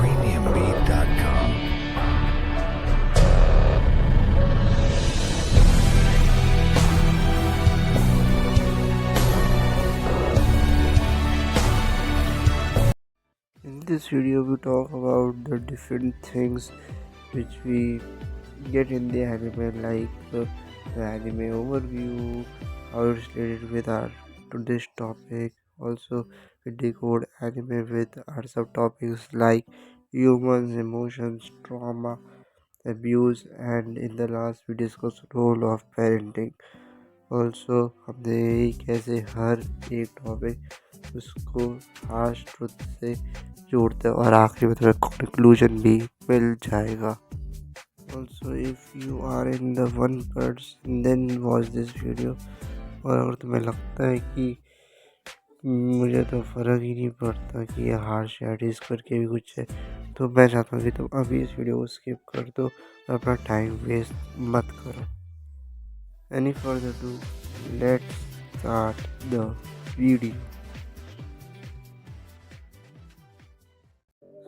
Premiumbeat.com. In this video, we talk about the different things which we get in the anime, like the anime overview, how it's related with our today's topic. Also, we decode anime with our subtopics like humans, emotions, trauma, abuse, and in the last, we discuss role of parenting. Also हमने यही कैसे हर एक topic उसको harsh truth से जोड़ते हैं और आखिरी में तुम्हें कंक्लूजन भी मिल जाएगा. Also if you are in the one person then watch this video. और अगर तुम्हें लगता है कि मुझे तो फ़र्क ही नहीं पड़ता कि ये हार्श एडिस करके भी कुछ है, तो मैं चाहता हूँ कि तुम अभी इस वीडियो को स्किप कर दो और अपना टाइम वेस्ट मत करो. Any further ado, let's start the video.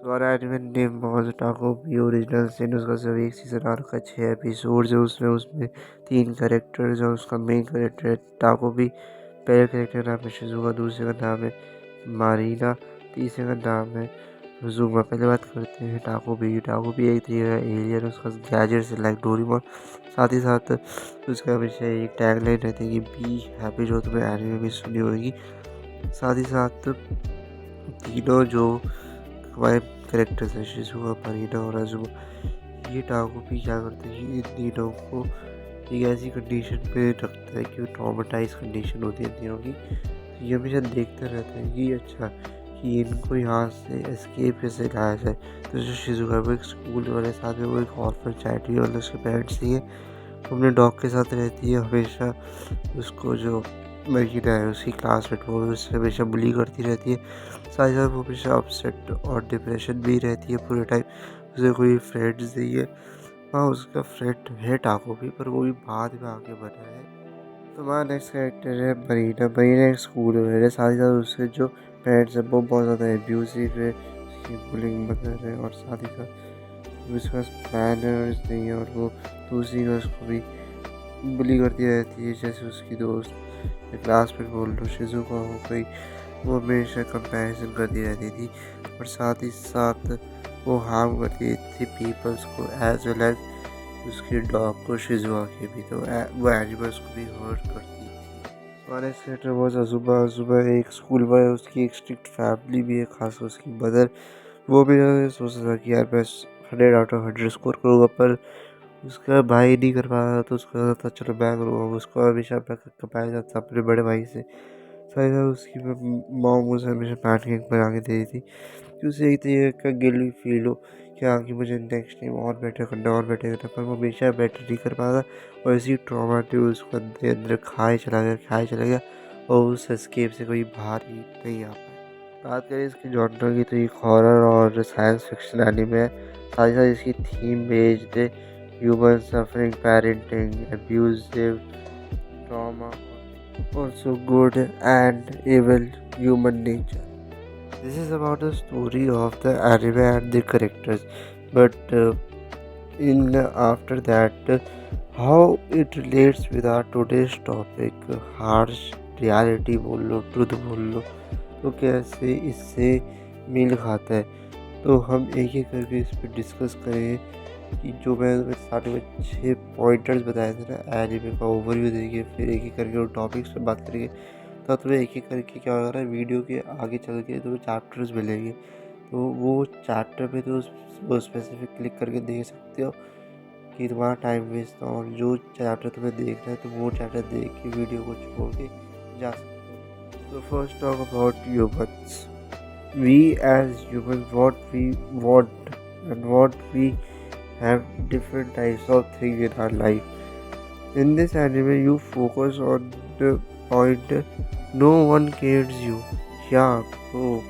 So our anime name was Taco P Original Sin. उसका सिर्फ एक सीज़न आ रखा है, 6 एपिसोड्स है उसमें 3 कैरेक्टर्स हैं. उसका मेन कैरेक्टर है टाको पी. पहले कैरेक्टर का नाम है शिजुका, दूसरे का नाम है मारीना, तीसरे का नाम है जुमा. पहले बात करते हैं टाको पी. टाको पी एक तरीके का एलियन. उसका गैजेट्स लाइक डोरेमोन. साथ ही साथ उसका हमेशा एक टैगलाइन रहती है कि बी हैप्पी, जो तुम्हें एनिमे में सुनी होगी. साथ ही साथ तीनों जो हमारे कैरेक्टर्स हैं, शिजुका, मारीना और अजुमा, ये टाको पी क्या करते हैं कि इन तीनों को एक ऐसी कंडीशन पे रखता है कि वो ट्रॉमेटाइज कंडीशन होती है तीनों की. ये हमेशा देखते रहते हैं कि अच्छा कि इनको यहाँ से एस्केप कैसे लाया जाए. तो जो शिजुका वो एक स्कूल वाले साथ में वो एक ऑर्फन चाइल्ड भी, और उसके पेरेंट्स ही है, अपने डॉग के साथ रहती है हमेशा. उसको जो मरीना है उसकी क्लासमेट, वो उससे हमेशा बुली करती रहती है. साथ ही साथ वो हमेशा अपसेट और डिप्रेशन में ही रहती है पूरे टाइम. उसे कोई फ्रेंड्स नहीं है. हाँ, उसका फ्रेंड है टाको भी, पर वो भी बाद में आके बना है. तो हमारा नेक्स्ट कैरेक्टर है मरीना. मरीना एक स्कूल में है. साथ ही साथ उसके जो पेरेंट्स है वो बहुत ज़्यादा एब्यूसिव है, उसकी बुलिंग मदर है, और साथ ही साथ उसके पास मैनर्स नहीं है, और वो दूसरी का उसको भी बुली करती रहती है. जैसे उसकी दोस्त क्लास में बोल लो शिजुका हो गई, वो हमेशा कंपैरिजन करती रहती थी, और साथ ही साथ वो हार्म करती थी पीपल्स को एज वेल एज उसके डॉग को, शिजुका के भी. तो वो एनिमल्स को भी हर्ट करती थी. हमारे सेटर वॉज अजुबा. अजुबा एक स्कूल में है, उसकी एक स्ट्रिक्ट फैमिली भी है, खास उसकी मदर. वो भी सोचता था कि यार मैं 100 out of 100 स्कोर करूँगा, पर उसका भाई नहीं कर पा रहा, तो उसको था चलो मैं करूँगा. उसको हमेशा कंपेयर जाता था अपने बड़े भाई से. साथ ही उसकी मॉम उसे हमेशा पैनकेक बना के दे दी थी कि उसे एक तरीके का गिल्ट फील हो कि हाँ कि मुझे नेक्स्ट टाइम और बेटर करना. पर वो हमेशा बेटर नहीं कर पा रहा, और इसी ट्रॉमा ने उसको अंदर खाए चला गया, और उस एस्केप से कोई बाहर ही नहीं आ पाया. बात करें इसकी जॉनर की, तो एक हॉरर और साइंस फिक्शन एनिमे है. साथ ही साथ इसकी थीम बेस्ड है human suffering, parenting, abusive, trauma, also good and evil human nature. This is about the story of the anime and the characters, but in after that, how it relates with our today's topic, harsh reality बोल लो, truth बोल लो, तो कैसे इससे mail खाता है. तो हम एक एक करके इस पर डिस्कस करेंगे कि जो मैं स्टार्टिंग में 6 पॉइंटर्स बताए थे ना एनिमे का ओवरव्यू देंगे, फिर एक एक करके वो टॉपिक्स पे बात करेंगे. तो तुम्हें एक एक करके क्या होगा ना, वीडियो के आगे चल के तुम्हें चैप्टर्स मिलेंगे, तो वो चैप्टर पे तो वो स्पेसिफिक क्लिक करके देख सकते हो कि तुम्हारा टाइम वेस्ट ना. और जो चैप्टर तुम्हें देखना है तो वो चैप्टर देख के वीडियो को छोड़ के जा सकते हो. So first talk about humans. We as humans, what we want and what we have different types of things in our life. In this anime, you focus on the point no one cares you. Yeah, bro.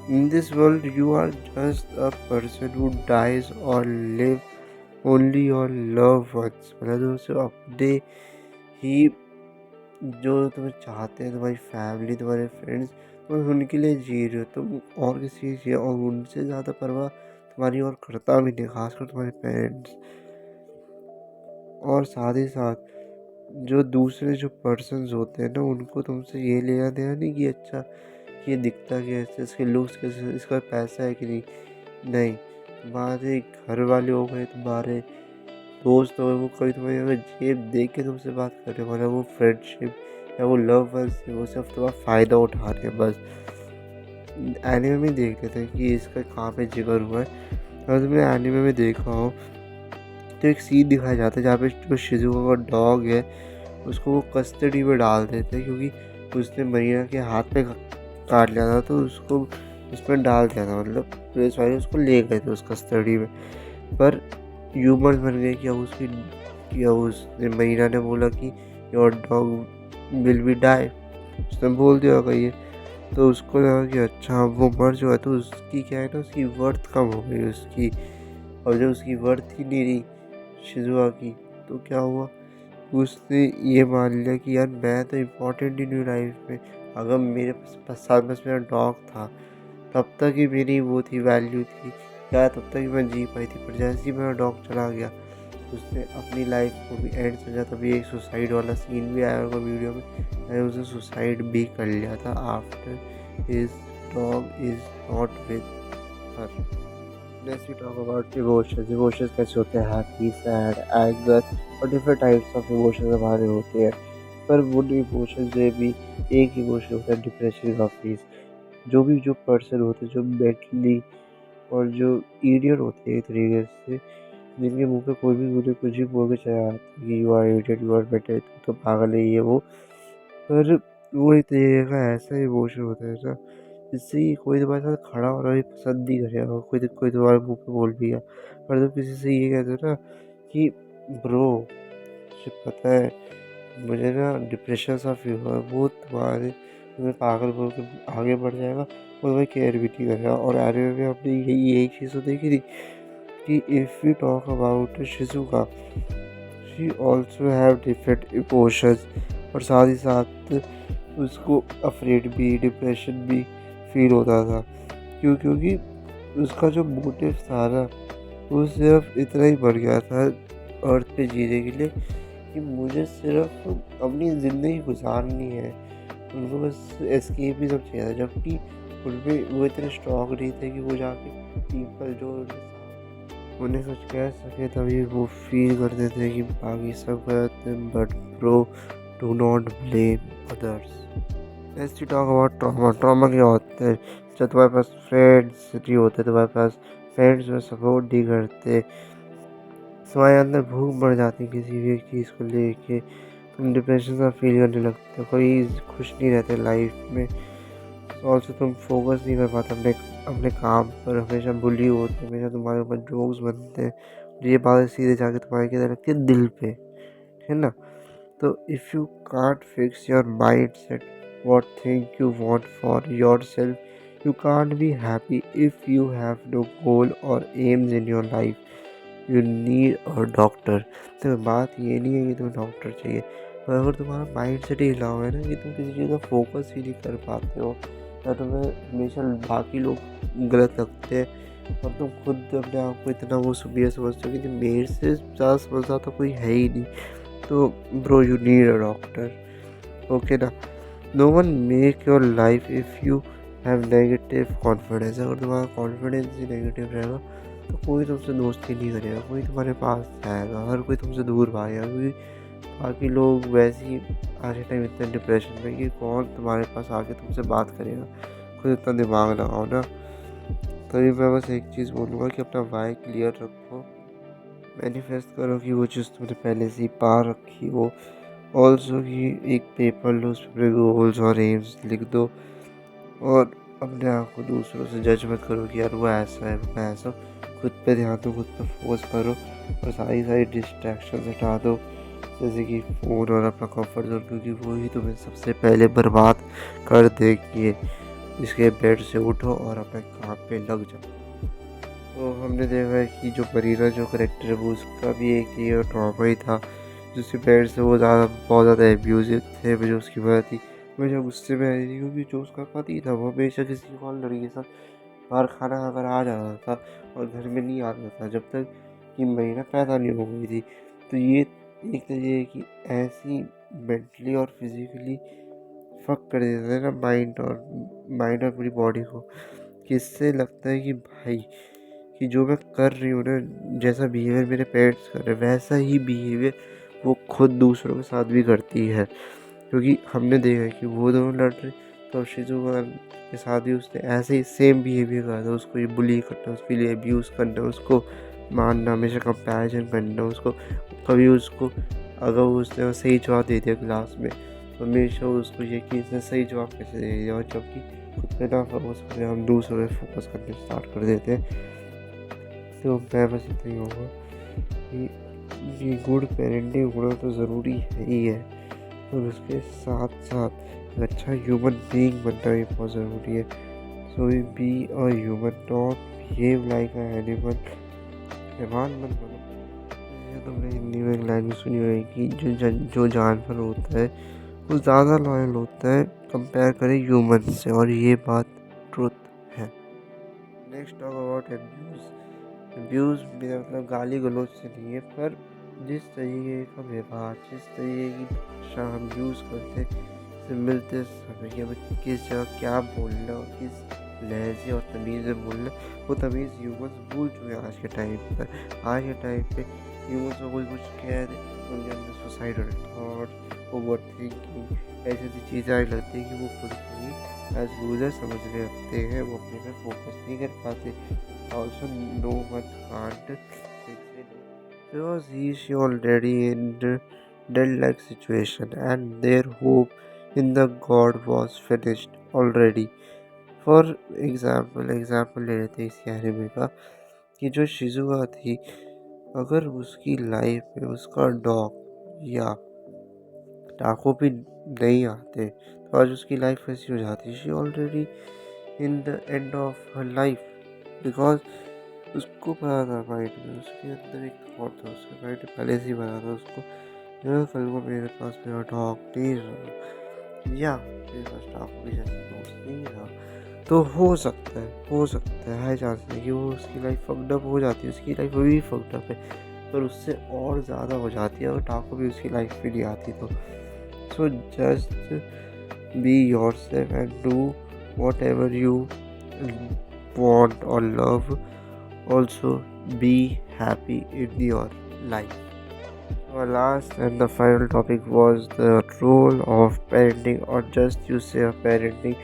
In this world, you are just a person who dies or live only your loved ones. मतलब तुमसे अपने ही जो तुम्हें चाहते हैं, तुम्हारी family, तुम्हारे friends, तुम उनके लिए जी रहे हो, तुम और किसी चीज़ और उनसे ज़्यादा परवाह तुम्हारी और करता भी नहीं, खासकर तुम्हारे पेरेंट्स। और साथ ही साथ जो दूसरे जो पर्सन्स होते हैं ना, उनको तुमसे ये लेना देना नहीं कि अच्छा ये दिखता कैसे, इसके लुक्स कैसे, इसका पैसा है कि नहीं। नहीं, तुम्हारे घर वाले हो गए, तुम्हारे दोस्त हो गए, वो कभी तुम्हारी अगर जेब देख के तुमसे बात कर रहे हो, मतलब वो फ्रेंडशिप या वो लव वंस, वो सिर्फ तुम्हारा फ़ायदा उठा रहे हैं बस। एनिमे में देख लेते हैं कि इसका कहाँ पे जिक्र हुआ है। अगर तुमने एनिमे में देखा हो तो एक सीन दिखाया जाता है जहाँ पे जो शिजुका का डॉग है उसको वो कस्टडी में डाल देते हैं, क्योंकि उसने मरीना के हाथ पे काट लिया था, तो उसको उसमें डाल दिया था, मतलब पुलिस वाले उसको ले गए थे उस कस्टडी में। पर ह्यूमन बन गए कि अब उसने मरीना ने बोला कि your dog will be die, उसने बोल दिया होगा ये, तो उसको लगा कि अच्छा वो मर जो है तो उसकी क्या है ना, उसकी वर्थ कम हो गई उसकी। और जब उसकी वर्थ ही नहीं रही शिजुआ की, तो क्या हुआ, उसने ये मान लिया कि यार मैं तो इम्पोर्टेंट ही नहीं लाइफ में। अगर मेरे साथ बस मेरा डॉग था तब तक ही मेरी वो थी, वैल्यू थी, या तब तक ही मैं जी पाई थी। पर जैसे ही मेरा डॉग चला गया उसने अपनी लाइफ को भी एंड समझा। तभी एक सुसाइड वाला सीन भी आया होगा वीडियो में, और उसने सुसाइड भी कर लिया था after his dog is not with her. Next we talk about emotions. Emotions कैसे होते हैं, हैप्पी, सैड, एंगर और डिफरेंट टाइप्स ऑफ इमोशंस हमारे होते हैं। पर वो इमोशंस जो भी एक इमोशन होता है डिप्रेशन का फेस। जो पर्सन होते हैं जो मेंटली और जो इडियट होते हैं एक तरीके से, जिनके मुंह पे कोई भी उन्हें कुछ भी बोल के चला जाता है कि you are idiot, you are better, तो पागल है ये वो। पर वो एक तरीके का ऐसा इमोशन होता है ना, जिससे कि कोई तुम्हारे साथ खड़ा होना भी पसंद नहीं करेगा, कोई कोई तुम्हारे मुंह पे बोल दिया। पर तुम किसी से ये कहते हो ना कि ब्रो मुझे पता है, मुझे ना डिप्रेशन सा फील हुआ है, वो तुम्हें पागल बोल के आगे बढ़ जाएगा और तुम्हें केयर भी नहीं करेगा। और एनिमे में हमने यही चीज़ तो देखी थी कि if you talk about Shizuka, she also have different emotions. और साथ ही साथ उसको अफ्रेड भी, डिप्रेशन भी फील होता था। क्योंकि उसका जो मोटिव था ना, वो सिर्फ इतना ही बढ़ गया था अर्थ पे जीने के लिए कि मुझे सिर्फ अपनी ज़िंदगी गुजारनी है। उनको बस एस्केप ही सब चाहिए था, जबकि उनमें वो इतने स्ट्रॉन्ग नहीं थे कि वो जाके पीपल जो उन्हें कुछ कह सके, तभी वो फील करते थे कि बाकी सब गलत हैं। But bro, do not blame others. Let's talk about trauma. Trauma क्या होता है, जब तुम्हारे पास फ्रेंड्स नहीं होते, तुम्हारे पास फ्रेंड्स में सपोर्ट नहीं करते, तुम्हारे अंदर भूख बढ़ जाती है किसी भी एक चीज़ को लेके, तुम डिप्रेशन सा फील करने लगते हो, कोई खुश नहीं रहते लाइफ में। ऑल्सो तुम फोकस नहीं कर पाते अपने अपने काम पर, हमेशा बुली होते, हमेशा तुम्हारे ऊपर जोक्स बनते हैं, और ये बात सीधे जाके तुम्हारे किधर लगती है, दिल पे, है ना। तो if you can't fix your mind set what thing you want for yourself, you can't be happy if you have no goal or aims in your life. You need a doctor. तो बात ये नहीं है कि तुम्हें doctor चाहिए, पर अगर तुम्हारा माइंड सेट ही हिला हुआ है ना कि तुम किसी चीज़ का फोकस ही नहीं कर पाते हो, या तुम्हें हमेशा बाकी लोग गलत लगते हैं और तुम खुद अपने आप को इतना वो सुपीरियर समझते हो कि मेरे से ज़्यादा समझदार तो कोई है ही नहीं, तो bro you need a doctor, okay ना। No one make your life if you have negative confidence. अगर तुम्हारा कॉन्फिडेंस ही नेगेटिव रहेगा तो कोई तुमसे दोस्ती नहीं करेगा, कोई तुम्हारे पास आएगा, हर कोई तुमसे दूर भागेगा, क्योंकि बाकी लोग वैसे ही आज के टाइम इतने डिप्रेशन में कि कौन तुम्हारे पास आके तुमसे बात करेगा। खुद इतना दिमाग लगाओ ना। तभी मैं बस एक चीज़ बोलूँगा कि अपना वाई क्लियर रखो, मैनिफेस्ट करो कि वो चीज़ तुमने पहले से ही पा रखी हो, ऑल्सो कि एक पेपर लो, उस पर गोल्स और एम्स लिख दो और अपने आप को दूसरों से जज मत करो कि यार वो ऐसा है मैं ऐसा। खुद पे ध्यान दो, खुद पे फोकस करो और सारी सारी डिस्ट्रैक्शन हटा दो, जैसे कि फ़ोन और अपना कंफर्ट जोन, क्योंकि वो ही तुम्हें सबसे पहले बर्बाद कर देगी। इसके बेड से उठो और अपने काम पे लग जाओ। तो हमने देखा है कि जो मरीना जो करेक्टर है वो उसका भी एक ये ट्रॉमा ही था, जिसके पेरेंट्स से वो बहुत ज़्यादा एब्यूजिव थे। मुझे उसकी मदद थी, मुझे गुस्से में आई थी, क्योंकि जो उसका पति था वो हमेशा किसी और लड़की के साथ बाहर खाना खाकर आ जाता था और घर में नहीं आता था जब तक कि मरीना पैदा नहीं हो गई थी। तो ये एक तरीके की ऐसी मेंटली और फिजिकली फक कर देता है ना माइंड और पूरी बॉडी को, कि इससे लगता है कि भाई कि जो मैं कर रही हूँ ना, जैसा बिहेवियर मेरे पेरेंट्स कर रहे हैं वैसा ही बिहेवियर वो खुद दूसरों के साथ भी करती है। क्योंकि हमने देखा है कि वो दोनों लड़ रहे, तो शिजुका के साथ भी उसने ऐसे ही सेम बिहेवियर करा था। उसको ये बुली करना, उसके लिए अब्यूज़ करना, उसको मारना, हमेशा कंपैरिजन करना, उसको कभी उसको अगर उसने सही जवाब दे दिया क्लास में तो हमेशा उसको ये कि इसने सही जवाब कैसे दे दिया, और जबकि खुद पे ना फोकस करें हम दूसरों पे फोकस करने स्टार्ट कर देते हैं। तो मैं बस इतना ही होगा कि ये गुड पेरेंटिंग होना तो ज़रूरी है ही है, और उसके साथ साथ एक अच्छा ह्यूमन बीइंग बनना भी बहुत ज़रूरी है। So be a human, not behave like a animal. हैवान मत बनो। जैसे तुमने हिंदी में एक लाइन सुनी होगी कि जो जानवर होता है वो ज़्यादा लॉयल होता है कंपेयर करें ह्यूमन से, और ये बात ट्रुथ है। Next talk about abuse. Abuse मेरा मतलब गाली गलौज से नहीं है, पर जिस तरीके का व्यवहार, जिस तरीके की भाषा हम यूज़ करते से मिलते समय कि हमें किस जगह क्या बोलना और किस लहजे और तमीज़ में बोलना, वो तमीज़ ह्यूमन्स भूल चुके हैं आज के टाइम पर। आज के टाइम पे ह्यूमन्स को कोई कुछ कह दे तो उनके अंदर सुसाइडल थॉट्स, ओवर थिंकिंग, ऐसी ऐसी चीज़ें आने लगती है कि वो खुद को ही एज लूजर समझने लगते हैं, वो अपने पे फोकस नहीं कर पाते। Also no one can't fix it because he is already in the dead-like situation and their hope in the god was finished already. For example ले लेते हैं इस एनिमे का, कि जो शिजुका थी, अगर उसकी लाइफ में उसका डॉग या टाको भी नहीं आते तो आज उसकी लाइफ कैसी हो जाती। She already in the end of her life, because उसको पता था माइंड में, उसके अंदर एक थॉट था, उसके माइंड में पहले से ही पता था उसको, यह कल को मेरे पास मेरा डॉग नहीं रहा या मेरे पास टाको भी जैसे दोस्त नहीं रहा तो हो सकता है हाई चांस है कि वो उसकी लाइफ फकडअप हो जाती है। उसकी लाइफ अभी भी फकडअप है, पर उससे और ज़्यादा हो जाती है, और टाको भी उसकी लाइफ में नहीं आती। तो so just be yourself and do what ever you want or love. Also be happy in your life. Our last and the final topic was the role of parenting, or just you say parenting.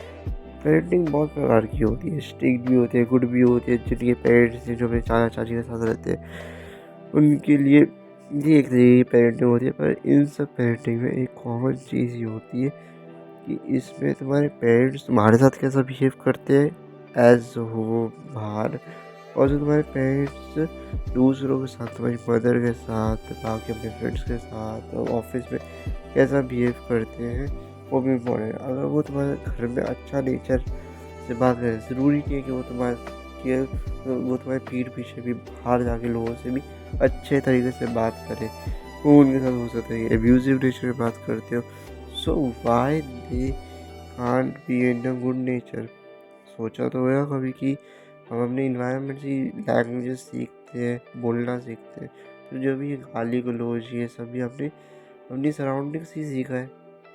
Parenting बहुत प्रकार की होती है, strict भी होती है, good भी होती है। जिनके पेरेंट्स जो अपने चाचा चाची के साथ रहते हैं उनके लिए ये एक तरीके की पेरेंटिंग होती है, पर इन सब पेरेंटिंग में एक कॉमन चीज़ ये होती है कि इसमें तुम्हारे पेरेंट्स तुम्हारे साथ कैसा बिहेव करते हैं एज हो बाहर, और जो तुम्हारे पेरेंट्स दूसरों के साथ, तुम्हारी मदर के साथ, बाकी अपने फ्रेंड्स के साथ, ऑफिस में कैसा बिहेव करते हैं वो भी इम्पोर्टेंट है। अगर वो तुम्हारे घर में अच्छा नेचर से बात करें, ज़रूरी नहीं है कि वो तुम्हारे पीठ पीछे भी बाहर जाके लोगों से भी अच्छे तरीके से बात करें। वो उनके साथ हो सकता है एब्यूजिव नेचर में बात करते हो, so why they can't be in a good nature. सोचा तो होगा कभी कि हम अपने इन्वायरमेंट से लैंग्वेजेस सीखते हैं, बोलना सीखते हैं, तो जो भी ये गाली गलौज ये सब भी हमने अपनी सराउंडिंग से ही सीखा है,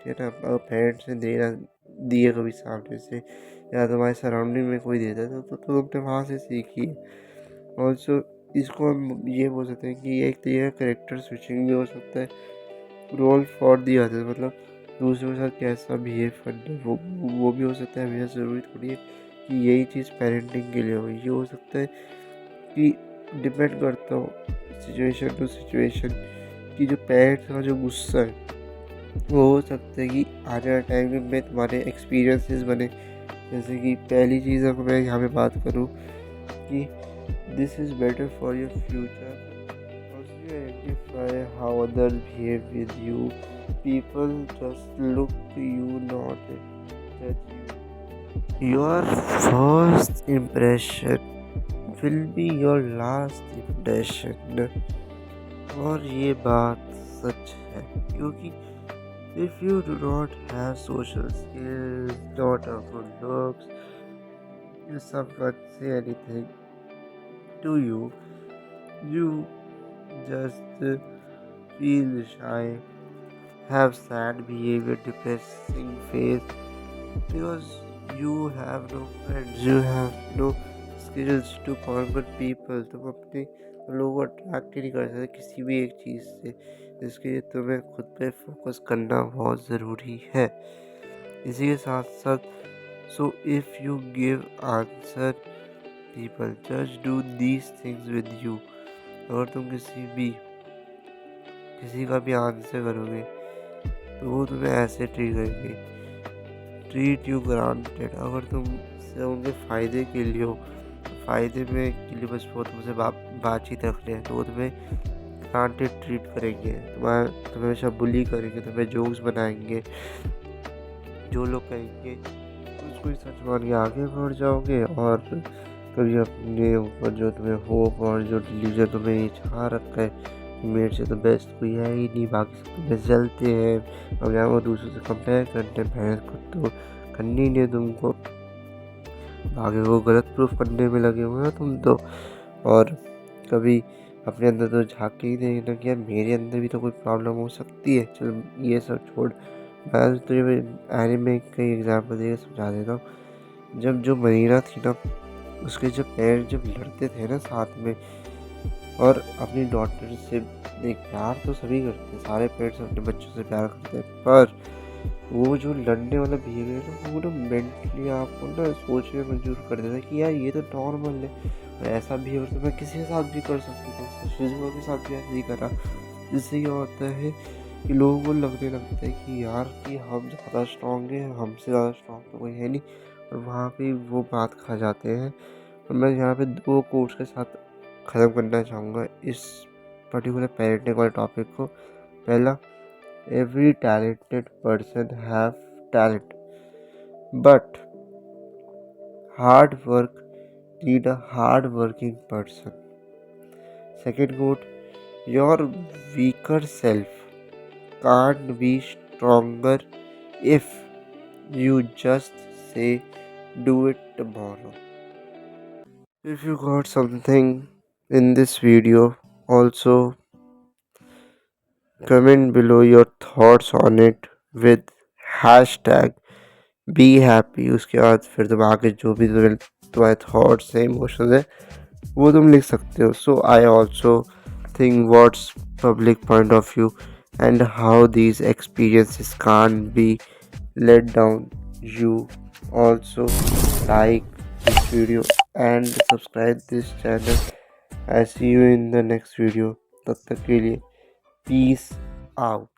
ठीक है ना। पेरेंट्स ने दिए कभी सामने से, या तुम्हारे सराउंडिंग में कोई देता है तो तुमने वहाँ से सीखी है। ऑल्सो इसको हम ये बोल सकते हैं कि एक तरीके का करेक्टर स्विचिंग भी हो सकता है। रोल फॉर दी अदर, मतलब दूसरों के साथ कैसा बिहेव करना वो भी हो सकता है। हमेशा ज़रूरी थोड़ी है कि यही चीज़ पेरेंटिंग के लिए हो। ये हो सकता है कि डिपेंड करता हो सिचुएशन टू सिचुएशन, कि जो पेरेंट्स का जो गुस्सा है वो हो सकता है कि आने वाले टाइम में तुम्हारे एक्सपीरियंसेस बने। जैसे कि पहली चीज़ अगर मैं यहाँ पे बात करूँ कि this is better for your future. Also you identify how others behave with you. People just look to you, not judge you. Your first impression will be your last impression. और ये बात सच है क्योंकि if you do not have social skills, not a good looks, if someone say anything to you, you just feel shy, have sad behavior, depressing face, because you have no friends, you have no skills to conquer people. तुम अपने लोगों को attract ही नहीं कर सकते किसी भी एक चीज़ से, इसके लिए तुम्हें खुद पे फोकस करना बहुत ज़रूरी है। इसी के साथ साथ so if you give answer people just do these things with you. अगर तुम किसी का भी आंसर करोगे तो वो तुम्हें ऐसे ट्रीट करेंगे, ट्रीट यू ग्रांटेड। अगर तुम से उनके फ़ायदे के लिए हो, फ़ायदे में के लिए बस वो तुमसे बातचीत रख रहे हैं, तो वो तुम्हें ग्रांटेड ट्रीट करेंगे, तुम्हें हमेशा बुली करेंगे, तुम्हें जोक्स बनाएंगे, जो लोग कहेंगे तो उसको ही सच मान के आगे बढ़ जाओगे। और कभी अपने ऊपर जो तुम्हें होप और जो डिलीजन तुम्हें ये छा रखा है कि मेरे से तो बेस्ट कोई है ही नहीं, बाकी सब तो बेस्ट चलते हैं, अब यहाँ वो दूसरों से कंपेयर करते हैं, मेहनत खुद तो करनी ही नहीं तुमको, आगे वो गलत प्रूफ करने में लगे हुए हो तुम तो। और कभी अपने अंदर तो झाँक के ही देखना कि यार मेरे अंदर भी तो कोई प्रॉब्लम हो सकती है। चल ये सब छोड़, मैं तुझे एनिमे का एग्जाम्पल देकर समझा देता हूँ। जब जो मरीना थी ना, उसके जब पेरेंट्स जब लड़ते थे ना साथ में, और अपनी डॉटर से देख प्यार तो सभी करते हैं, सारे पेरेंट्स अपने बच्चों से प्यार करते हैं, पर वो जो लड़ने वाला बिहेवियर है ना, वो ना मेंटली आपको ना सोचने में मजबूर कर देता है कि यार ये तो नॉर्मल है, और ऐसा बिहेवियर तो मैं किसी के साथ भी कर सकती हूँ, शिजुका के साथ भी ऐसे ही करा। जिससे क्या होता है कि लोगों को लगने लगता है कि यार कि हम ज़्यादा स्ट्रॉन्ग हैं, हमसे ज़्यादा स्ट्रॉन्ग तो कोई है नहीं, और वहाँ पे वो बात खा जाते हैं। और मैं यहाँ पे 2 कोट्स के साथ ख़त्म करना चाहूँगा इस पर्टिकुलर पेरेंटिंग वाले टॉपिक को। पहला, every talented person have talent, but hard work need a hard working person. Second quote, your weaker self can't be stronger if you just say do it tomorrow. If you got something in this video, also comment below your thoughts on it with hashtag be happy. उसके बाद फिर तुम आगे जो भी तुम्हारे thoughts है, emotions है, वो तुम लिख सकते हो। So I also think what's public point of view and how these experiences can be let down you. Also like this video and subscribe this channel. I see you in the next video. तब तक के लिए peace out.